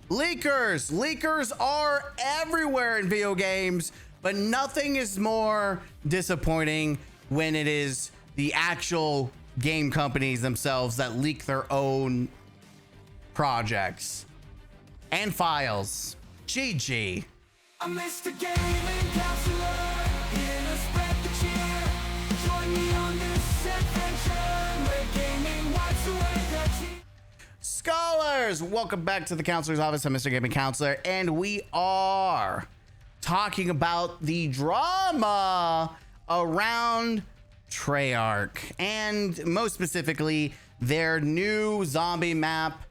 Leakers are everywhere in video games, but nothing is more disappointing when it is the actual game companies themselves that leak their own projects and files. GG. I'm Mr. Gaming Counselor, here to spread the cheer. Join me on this adventure, where gaming wipes away the tears. Scholars, welcome back to the Counselor's Office. I'm Mr. Gaming Counselor, and we are talking about the drama around Treyarch, and most specifically, their new zombie map.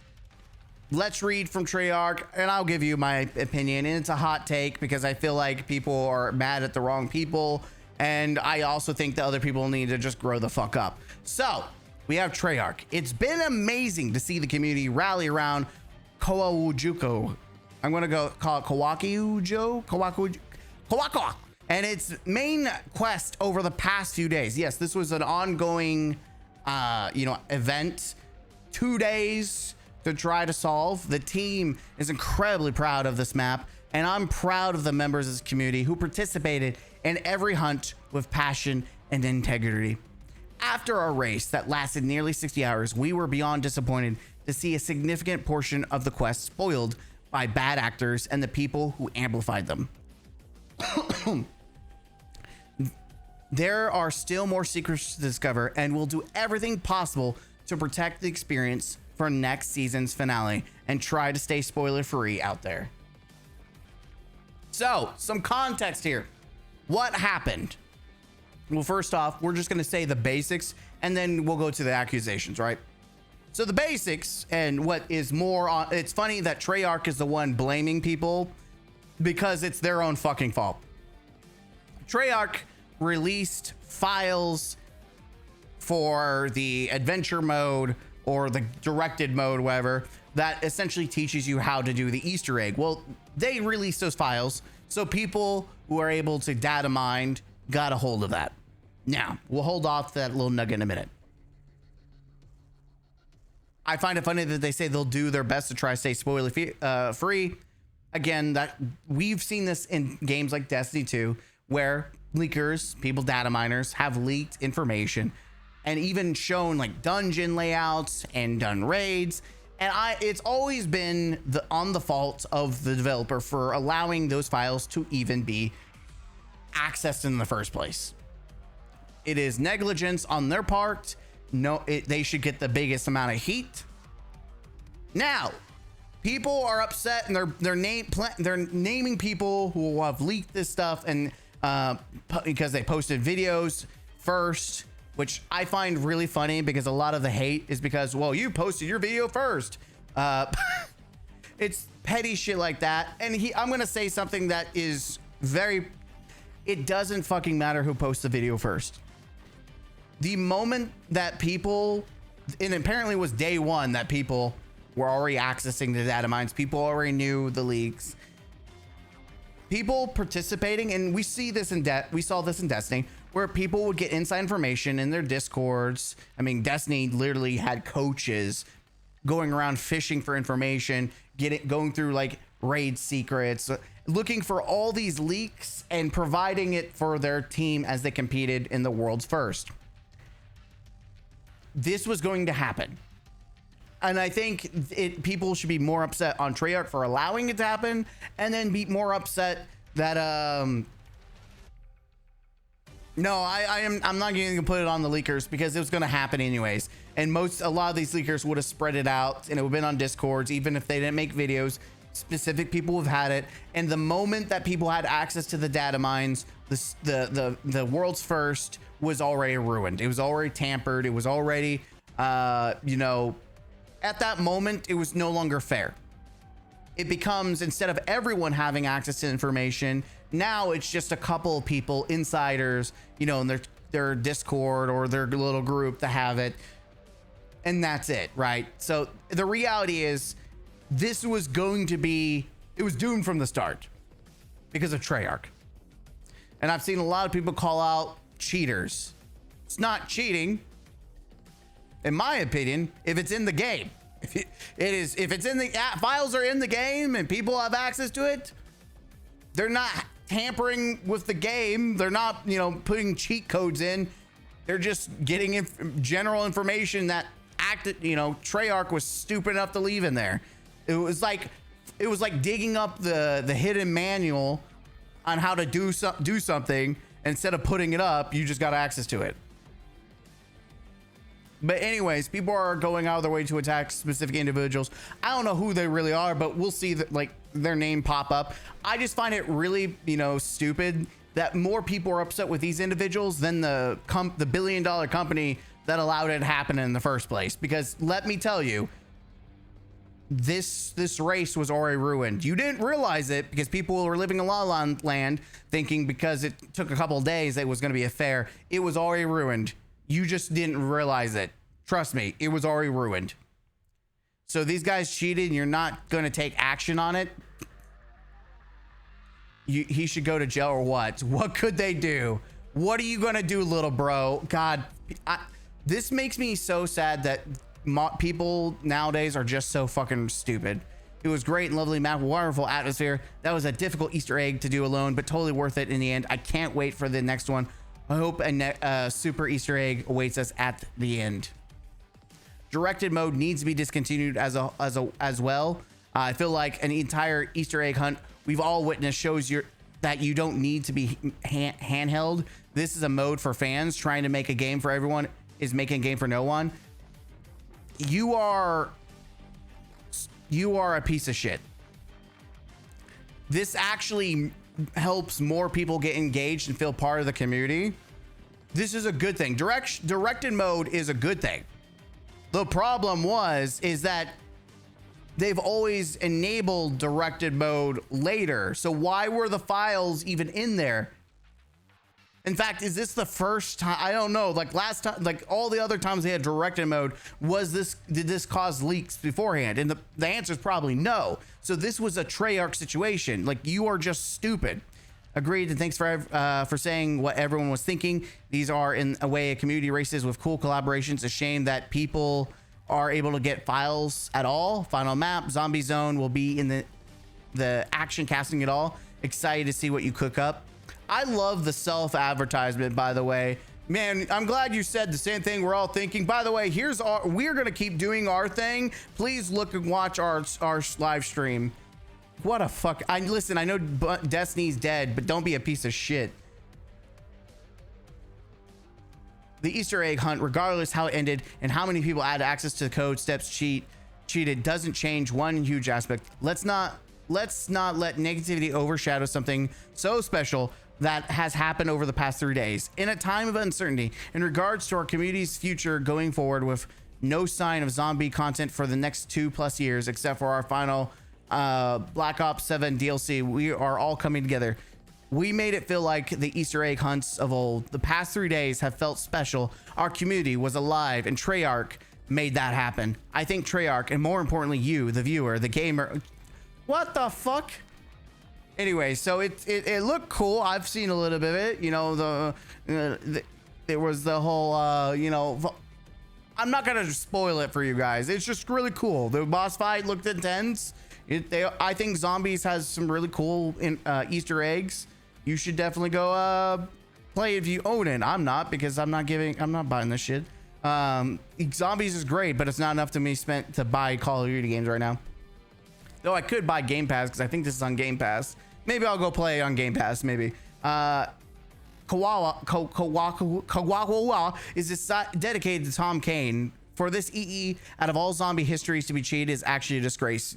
Let's read from Treyarch, and I'll give you my opinion. And it's a hot take because I feel like people are mad at the wrong people, and I also think that other people need to just grow the fuck up. So we have Treyarch. It's been amazing to see the community rally around Kawaujuko. I'm gonna go call it Kawaka, and its main quest over the past few days. Yes, this was an ongoing, event. 2 days to try to solve. The team is incredibly proud of this map, and I'm proud of the members of this community who participated in every hunt with passion and integrity. After a race that lasted nearly 60 hours, we were beyond disappointed to see a significant portion of the quest spoiled by bad actors and the people who amplified them. There are still more secrets to discover, and we'll do everything possible to protect the experience for next season's finale and try to stay spoiler free out there. So, some context here. What happened? Well, first off, we're just going to say the basics, and then we'll go to the accusations, right? So the basics, and what is more on, it's funny that Treyarch is the one blaming people because it's their own fucking fault. Treyarch released files for the adventure mode or the directed mode, whatever, that essentially teaches you how to do the Easter egg. Well, they released those files, so people who are able to data mine got a hold of that. Now, we'll hold off that little nugget in a minute. I find it funny that they say they'll do their best to try to stay spoiler free. Again, that we've seen this in games like Destiny 2, where leakers, people data miners, have leaked information and even shown like dungeon layouts and done raids. And it's always been on the fault of the developer for allowing those files to even be accessed in the first place. It is negligence on their part. No, they should get the biggest amount of heat. Now, people are upset, and they're naming people who have leaked this stuff, and because they posted videos first, which I find really funny because a lot of the hate is because, well, you posted your video first. It's petty shit like that. And I'm gonna say something that is it doesn't fucking matter who posts the video first. The moment that people, and apparently it was day one that people were already accessing the data mines, people already knew the leaks. People participating, and we saw this in Destiny, where people would get inside information in their discords. I mean, Destiny literally had coaches going around fishing for information, going through like raid secrets, looking for all these leaks and providing it for their team as they competed in the world's first. This was going to happen. And I think people should be more upset on Treyarch for allowing it to happen, and then be more upset that no, I'm not going to put it on the leakers because it was going to happen anyways. And a lot of these leakers would have spread it out, and it would have been on Discords, even if they didn't make videos. Specific people have had it, and the moment that people had access to the data mines, the world's first was already ruined. It was already tampered. It was already, at that moment, it was no longer fair. It becomes, instead of everyone having access to information, now it's just a couple of people, insiders, in their Discord or their little group that have it, and that's it, right? So the reality is, this was it was doomed from the start because of Treyarch. And I've seen a lot of people call out cheaters. It's not cheating, in my opinion, if it's in the game. If it's in the files are in the game and people have access to it, they're not tampering with the game. They're not, putting cheat codes in. They're just getting general information that Treyarch was stupid enough to leave in there. It was like digging up the hidden manual on how to do something. Instead of putting it up, you just got access to it. But anyways, people are going out of their way to attack specific individuals. I don't know who they really are, but we'll see that their name pop up. I just find it really, stupid that more people are upset with these individuals than the billion-dollar company that allowed it to happen in the first place. Because let me tell you, this race was already ruined. You didn't realize it because people were living in La La Land thinking because it took a couple of days it was going to be a fair. It was already ruined. You just didn't realize it. Trust me, it was already ruined. So these guys cheated and you're not going to take action on it. He should go to jail or what? What could they do? What are you going to do, little bro? God, this makes me so sad that people nowadays are just so fucking stupid. It was great and lovely map, wonderful atmosphere. That was a difficult Easter egg to do alone, but totally worth it in the end. I can't wait for the next one. I hope a super Easter egg awaits us at the end. Directed mode needs to be discontinued as well. I feel like an entire Easter egg hunt we've all witnessed shows that you don't need to be handheld. This is a mode for fans trying to make a game for everyone is making a game for no one. You are a piece of shit. This actually helps more people get engaged and feel part of the community. This is a good thing. Directed mode is a good thing. The problem is that they've always enabled directed mode later. So why were the files even in there? In fact, is this the first time? I don't know. Like last time, like all the other times they had directed mode, did this cause leaks beforehand? And the answer is probably no. So this was a Treyarch situation. Like, you are just stupid. Agreed, and thanks for saying what everyone was thinking. These are in a way community races with cool collaborations. A shame that people are able to get files at all. Final map, Zombie Zone will be in the action casting it all. Excited to see what you cook up. I love the self-advertisement, by the way. Man, I'm glad you said the same thing we're all thinking. By the way, we're going to keep doing our thing. Please look and watch our live stream. What a fuck. Listen, I know Destiny's dead, but don't be a piece of shit. The Easter egg hunt, regardless how it ended and how many people had access to the code, steps, cheated, doesn't change one huge aspect. Let's not let negativity overshadow something so special that has happened over the past 3 days. In a time of uncertainty in regards to our community's future going forward, with no sign of zombie content for the next 2+ years, except for our final Black Ops 7 DLC, we are all coming together. We made it feel like the Easter egg hunts of old. The past 3 days have felt special. Our community was alive, and Treyarch made that happen. I think Treyarch, and more importantly you, the viewer, the gamer. What the fuck? Anyway, so it looked cool. I've seen a little bit of it. You know, there was the whole, you know, I'm not gonna spoil it for you guys. It's just really cool. The boss fight looked intense. I think Zombies has some really cool Easter eggs. You should definitely go play if you own it. I'm not, because I'm not buying this shit. Zombies is great, but it's not enough to me spent to buy Call of Duty games right now. Though I could buy Game Pass, because I think this is on Game Pass. Maybe I'll go play on Game Pass, maybe. Kawawa is dedicated to Tom Kane. For this EE, out of all zombie histories to be cheated is actually a disgrace.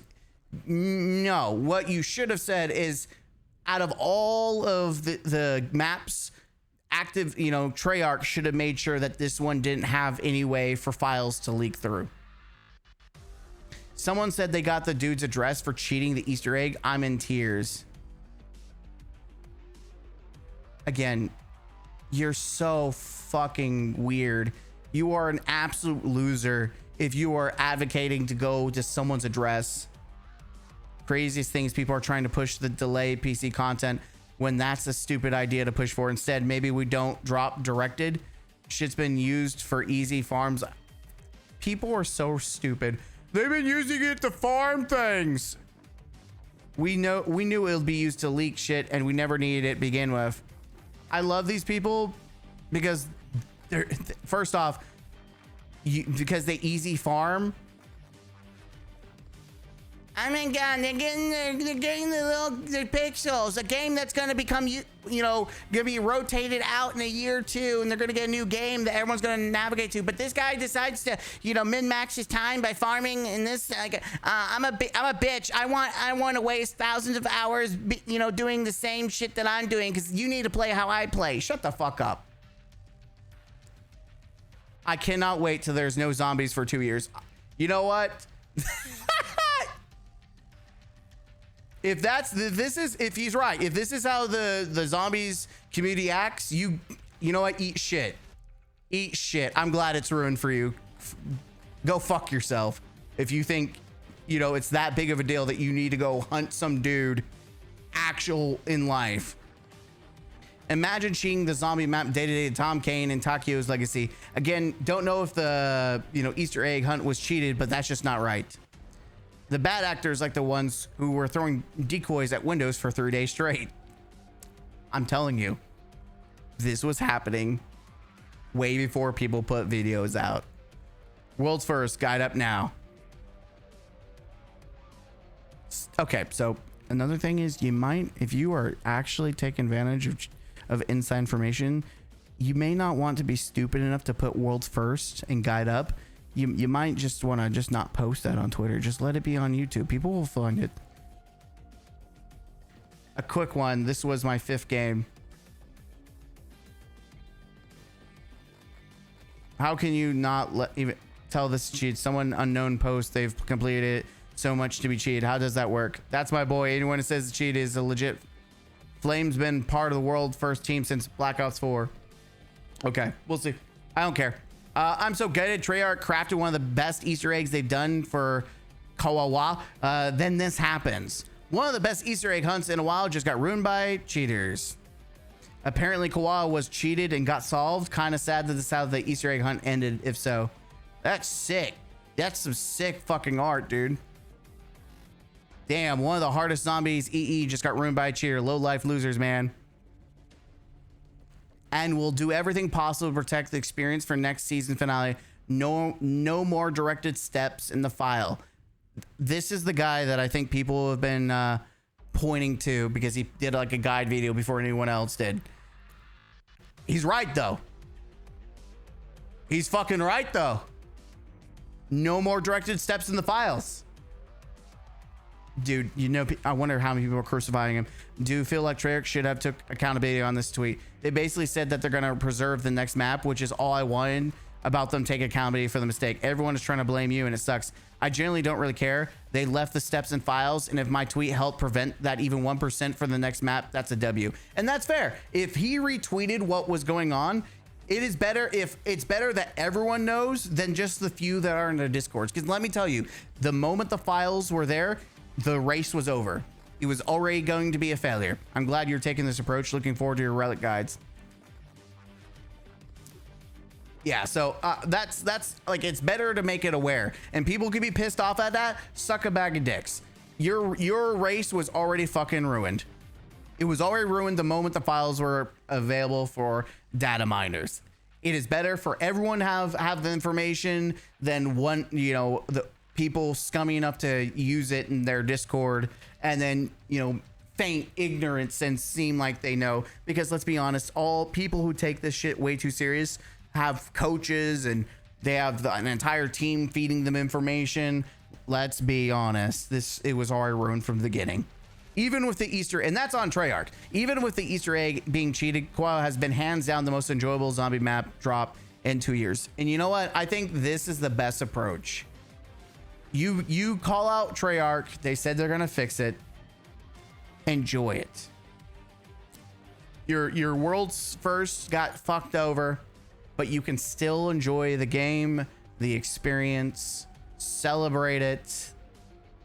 No, what you should have said is, out of all of the maps active, you know, Treyarch should have made sure that this one didn't have any way for files to leak through. Someone said they got the dude's address for cheating the Easter egg. I'm in tears. Again, you're so fucking weird. You are an absolute loser if you are advocating to go to someone's address. Craziest things, people are trying to push the delayed PC content when that's a stupid idea to push for. Instead, maybe we don't drop directed. Shit's been used for easy farms. People are so stupid. They've been using it to farm things. We knew it would be used to leak shit, and we never needed it to begin with. I love these people because they're, first off, because they easy farm. I mean, God, they're getting the pixels, a game that's going to become, going to be rotated out in a year or two, and they're going to get a new game that everyone's going to navigate to. But this guy decides to, min-max his time by farming in this. Like, I'm a bitch. I want to waste thousands of hours, doing the same shit that I'm doing because you need to play how I play. Shut the fuck up. I cannot wait till there's no zombies for 2 years. You know what? If he's right, if this is how the zombies community acts, you know what? Eat shit. Eat shit. I'm glad it's ruined for you. Go fuck yourself. If you think, it's that big of a deal that you need to go hunt some dude actual in life. Imagine cheating the zombie map day-to-day to Tom Kane and Takio's Legacy. Again, don't know if the, Easter egg hunt was cheated, but that's just not right. The bad actors like the ones who were throwing decoys at windows for 3 days straight. I'm telling you, this was happening way before people put videos out. World's first, guide up now. Okay, so another thing is you might, if you are actually taking advantage of inside information, you may not want to be stupid enough to put world's first and guide up. You might just want to just not post that on Twitter. Just let it be on YouTube. People will find it. A quick one. This was my 5th game. How can you not even tell this cheat? Someone unknown post they've completed it so much to be cheated. How does that work? That's my boy. Anyone who says the cheat is a legit. Flame's been part of the world first team since Black Ops 4. Okay, we'll see. I don't care. I'm so gutted. Treyarch crafted one of the best Easter eggs they've done for Kawawa. Then this happens. One of the best Easter egg hunts in a while just got ruined by cheaters. Apparently Kawawa was cheated and got solved. Kind of sad that this is how the Easter egg hunt ended, if so. That's sick. That's some sick fucking art, dude. Damn, one of the hardest zombies, EE, just got ruined by a cheater. Low life losers, man. And we'll do everything possible to protect the experience for next season finale. No more directed steps in the file. This is the guy that I think people have been pointing to because he did like a guide video before anyone else did. He's right though. He's fucking right though. No more directed steps in the files. Dude, I wonder how many people are crucifying him. Do you feel like Treyarch should have took accountability on this tweet? They basically said that they're going to preserve the next map, which is all I wanted about them taking accountability for the mistake. Everyone is trying to blame you and it sucks. I generally don't really care. They left the steps and files, and if my tweet helped prevent that even 1% for the next map, that's a W. And that's fair. If he retweeted what was going on, it's better that everyone knows than just the few that are in the Discords. Because let me tell you, the moment the files were there, the race was over. It was already going to be a failure. I'm glad you're taking this approach. Looking forward to your relic guides. Yeah, so that's like, it's better to make it aware, and people can be pissed off at that. Suck a bag of dicks. Your race was already fucking ruined. It was already ruined the moment the files were available for data miners. It is better for everyone to have the information than one, the people scummy enough to use it in their Discord and then, feign ignorance and seem like they know. Because let's be honest, all people who take this shit way too serious have coaches and they have an entire team feeding them information. Let's be honest, it was already ruined from the beginning. Even with the Easter, and that's on Treyarch, even with the Easter egg being cheated, Koala has been hands down the most enjoyable zombie map drop in 2 years. And you know what? I think this is the best approach. You call out Treyarch. They said they're gonna fix it. Enjoy it. Your world's first got fucked over, but you can still enjoy the game, the experience, celebrate it.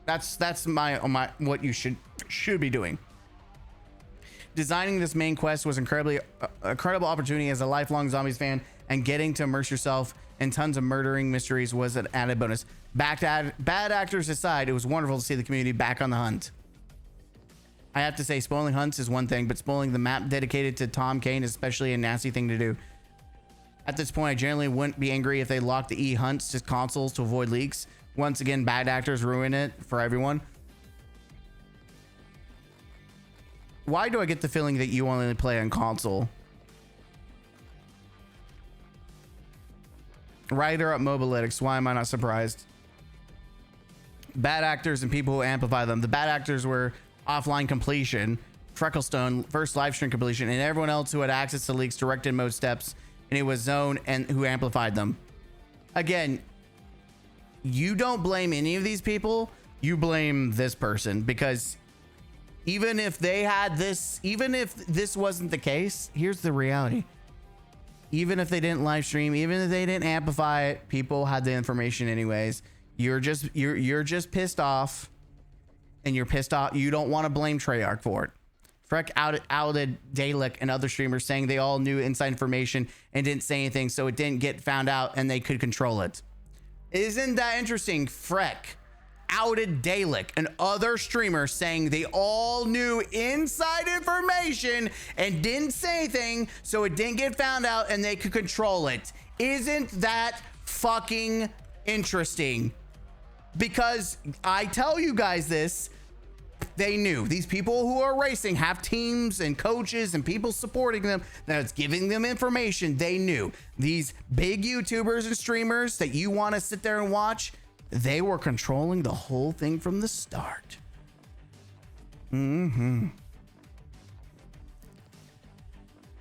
That's my what you should be doing. Designing this main quest was incredibly incredible opportunity as a lifelong zombies fan, and getting to immerse yourself in tons of murdering mysteries was an added bonus. Bad actors aside, it was wonderful to see the community back on the hunt. I have to say, spoiling hunts is one thing, but spoiling the map dedicated to Tom Kane is especially a nasty thing to do. At this point, I generally wouldn't be angry if they locked the hunts to consoles to avoid leaks. Once again, bad actors ruin it for everyone. Why do I get the feeling that you only play on console? Rider up Mobalytics. Why am I not surprised? Bad actors and people who amplify them. The bad actors were offline completion, Frecklestone, first live stream completion, and everyone else who had access to leaks directed mode steps, and it was Zone and who amplified them. Again, you don't blame any of these people. You blame this person, because even if they had this, even if this wasn't the case, here's the reality. Even if they didn't live stream, even if they didn't amplify it, people had the information anyways. You're just pissed off, and you're pissed off. You don't want to blame Treyarch for it. Freck outed Dalek and other streamers, saying they all knew inside information and didn't say anything, so it didn't get found out and they could control it. Isn't that interesting? Freck outed Dalek and other streamers, saying they all knew inside information and didn't say anything, so it didn't get found out and they could control it. Isn't that fucking interesting? Because I tell you guys this, they knew. These people who are racing have teams and coaches and people supporting them that's giving them information. They knew. These big YouTubers and streamers that you want to sit there and watch, they were controlling the whole thing from the start.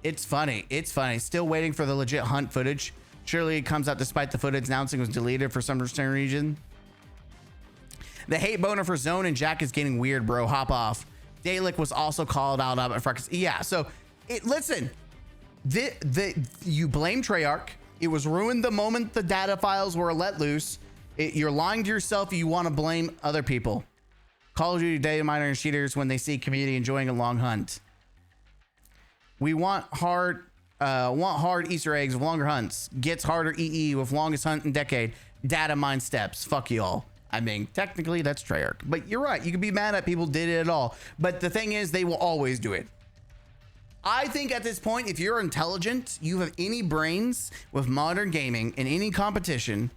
It's funny. It's funny. Still waiting for the legit hunt footage. Surely it comes out despite the footage announcing it was deleted for some reason. The hate boner for Zone and Jack is getting weird, bro. Hop off. Dalek was also called out at Freckles. Yeah, so listen, you blame Treyarch. It was ruined the moment the data files were let loose. You're lying to yourself. You want to blame other people. Call of Duty data miners and cheaters when they see community enjoying a long hunt. We want hard Easter eggs with longer hunts. Gets harder EE with longest hunt in decade. Data mine steps. Fuck y'all. I mean, technically that's Treyarch, but you're right. You can be mad at people did it at all, but the thing is, they will always do it. I think at this point, if you're intelligent, you have any brains with modern gaming in any competition,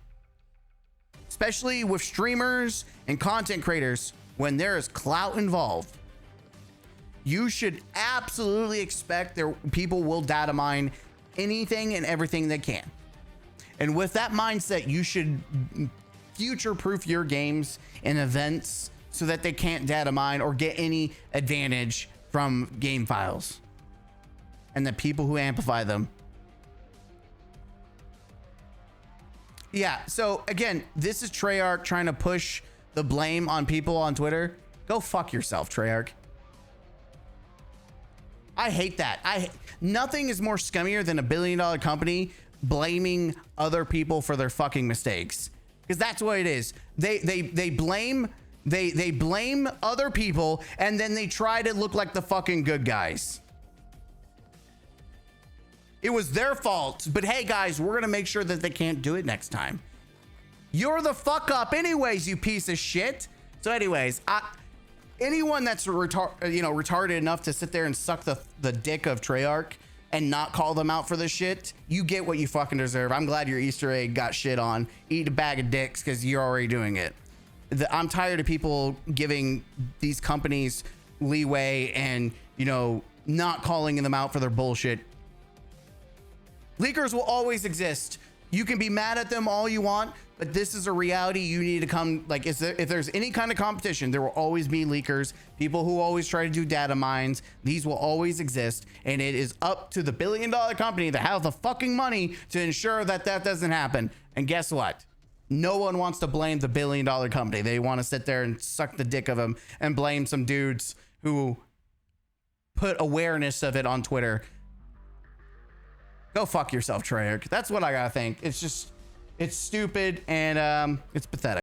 especially with streamers and content creators, when there is clout involved, you should absolutely expect people will data mine anything and everything they can. And with that mindset, you should future-proof your games and events so that they can't data mine or get any advantage from game files and the people who amplify them. Yeah, so again, this is Treyarch trying to push the blame on people on Twitter. Go fuck yourself, Treyarch. I hate that. Nothing is more scummier than a billion-dollar company blaming other people for their fucking mistakes. Because that's what it is. They blame other people, and then they try to look like the fucking good guys. It was their fault, but hey guys, we're gonna make sure that they can't do it next time. You're the fuck up anyways, you piece of shit. So anyways, anyone that's retarded enough to sit there and suck the dick of Treyarch and not call them out for this shit, you get what you fucking deserve. I'm glad your Easter egg got shit on. Eat a bag of dicks, because you're already doing it. I'm tired of people giving these companies leeway and, not calling them out for their bullshit. Leakers will always exist. You can be mad at them all you want, but this is a reality. You need to come, if there's any kind of competition, there will always be leakers, people who always try to do data mines. These will always exist, and it is up to the billion-dollar company that has the fucking money to ensure that that doesn't happen. And guess what? No one wants to blame the billion-dollar company. They want to sit there and suck the dick of them and blame some dudes who put awareness of it on Twitter. Go fuck yourself, Treyarch. That's what I gotta think. It's stupid, and it's pathetic.